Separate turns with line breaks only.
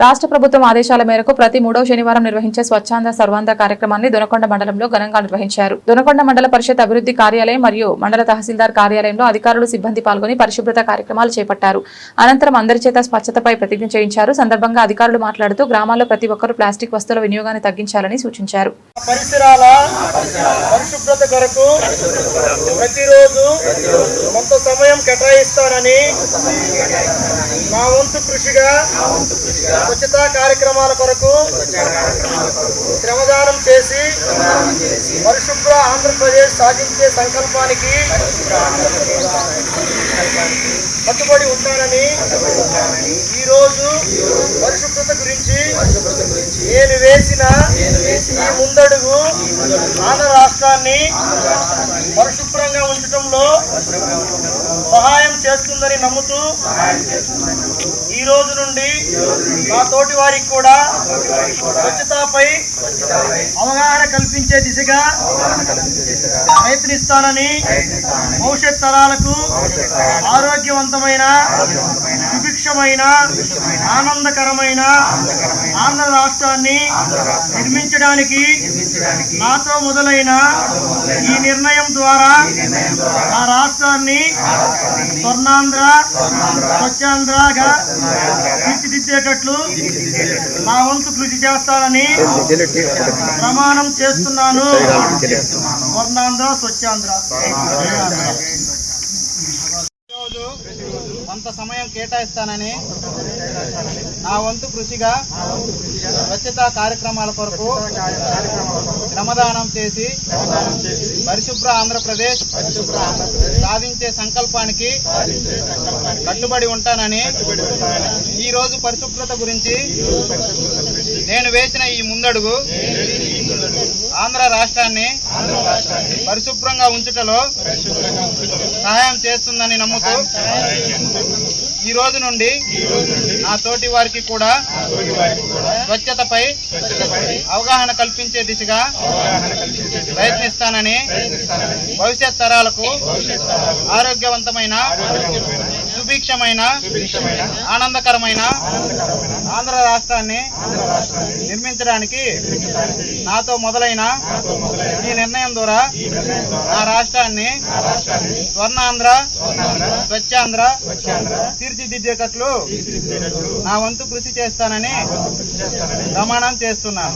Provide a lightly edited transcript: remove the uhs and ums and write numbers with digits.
రాష్ట్ర ప్రభుత్వం ఆదేశాల మేరకు ప్రతి 3వ శనివారం నిర్వహించే స్వచ్ఛాంధ్ర సర్వాంధ్ర కార్యక్రమాన్ని దొనకొండ మండలంలో ఘనంగా నిర్వహించారు. దొనకొండ మండల పరిషత్ అభివృద్ధి కార్యాలయం మరియు మండల తహసీల్దార్ కార్యాలయంలో అధికారులు సిబ్బంది పాల్గొని పరిశుభ్రత కార్యక్రమాలు చేపట్టారు. అనంతరం అందరి చేత స్వచ్ఛతపై ప్రతిజ్ఞ చేయించారు. సందర్భంగా అధికారులు మాట్లాడుతూ గ్రామాల్లో ప్రతి ఒక్కరూ ప్లాస్టిక్ వస్తువుల వినియోగాన్ని తగ్గించాలని సూచించారు.
పరిసరాల పరిశుభ్రత కొరకు ప్రతిరోజు కొంత సమయం కేటాయిస్తానని నా వంతు కృషిగా స్వచ్ఛతా కార్యక్రమాల కొరకు శ్రమదానం చేసి పరిశుభ్ర ఆంధ్రప్రదేశ్ సాధించే సంకల్పానికి కట్టుబడి ఉంటానని ఈరోజు పరిశుభ్రత గురించి నేను వేసిన ఈ ముందడుగు ఆంధ్ర రాష్ట్రాన్ని పరిశుభ్రంగా ఉంచడంలో సహాయం చేస్తుందని నమ్ముతూ ఈ రోజు నుండి నా తోటి వారికి కూడా స్వచ్ఛతపై అవగాహన కల్పించే దిశగా ప్రయత్నిస్తానని భవిష్యత్ తరాలకు ఆరోగ్యవంతమైన సుభిక్షమైన ఆనందకరమైన ఆంధ్ర రాష్ట్రాన్ని నిర్మించడానికి నాతో మొదలైన ఈ నిర్ణయం ద్వారా నా రాష్ట్రాన్ని స్వర్ణాంధ్ర స్వచ్ఛాంధ్రగా తీర్చిదిద్దేటట్లు నా వంతు కృషి చేస్తానని ప్రమాణం చేస్తున్నాను. స్వర్ణాంధ్ర స్వచ్ఛాంధ్ర. కొంత సమయం కేటాయిస్తానని నా వంతు కృషిగా స్వచ్ఛతా కార్యక్రమాల కొరకు శ్రమదానం చేసి పరిశుభ్ర ఆంధ్రప్రదేశ్ సాధించే సంకల్పానికి కట్టుబడి ఉంటానని ఈ రోజు పరిశుభ్రత గురించి నేను వేసిన ఈ ముందడుగు ఆంధ్ర రాష్ట్రాన్ని పరిశుభ్రంగా ఉంచుటలో సహాయం చేస్తుందని నమ్ముతూ ఈ రోజు నుండి నా తోటి వారికి కూడా స్వచ్ఛతపై అవగాహన కల్పించే దిశగా ప్రయత్నిస్తానని భవిష్యత్ తరాలకు ఆరోగ్యవంతమైన సుభిక్షమైన ఆనందకరమైన ఆంధ్ర రాష్ట్రాన్ని నిర్మించడానికి నాతో మొదలైన ఈ నిర్ణయం ద్వారా నా రాష్ట్రాన్ని స్వర్ణాంధ్ర స్వచ్ఛాంధ్ర తీర్చిదిద్దేటట్లు నా వంతు కృషి చేస్తానని ప్రమాణం చేస్తున్నాను.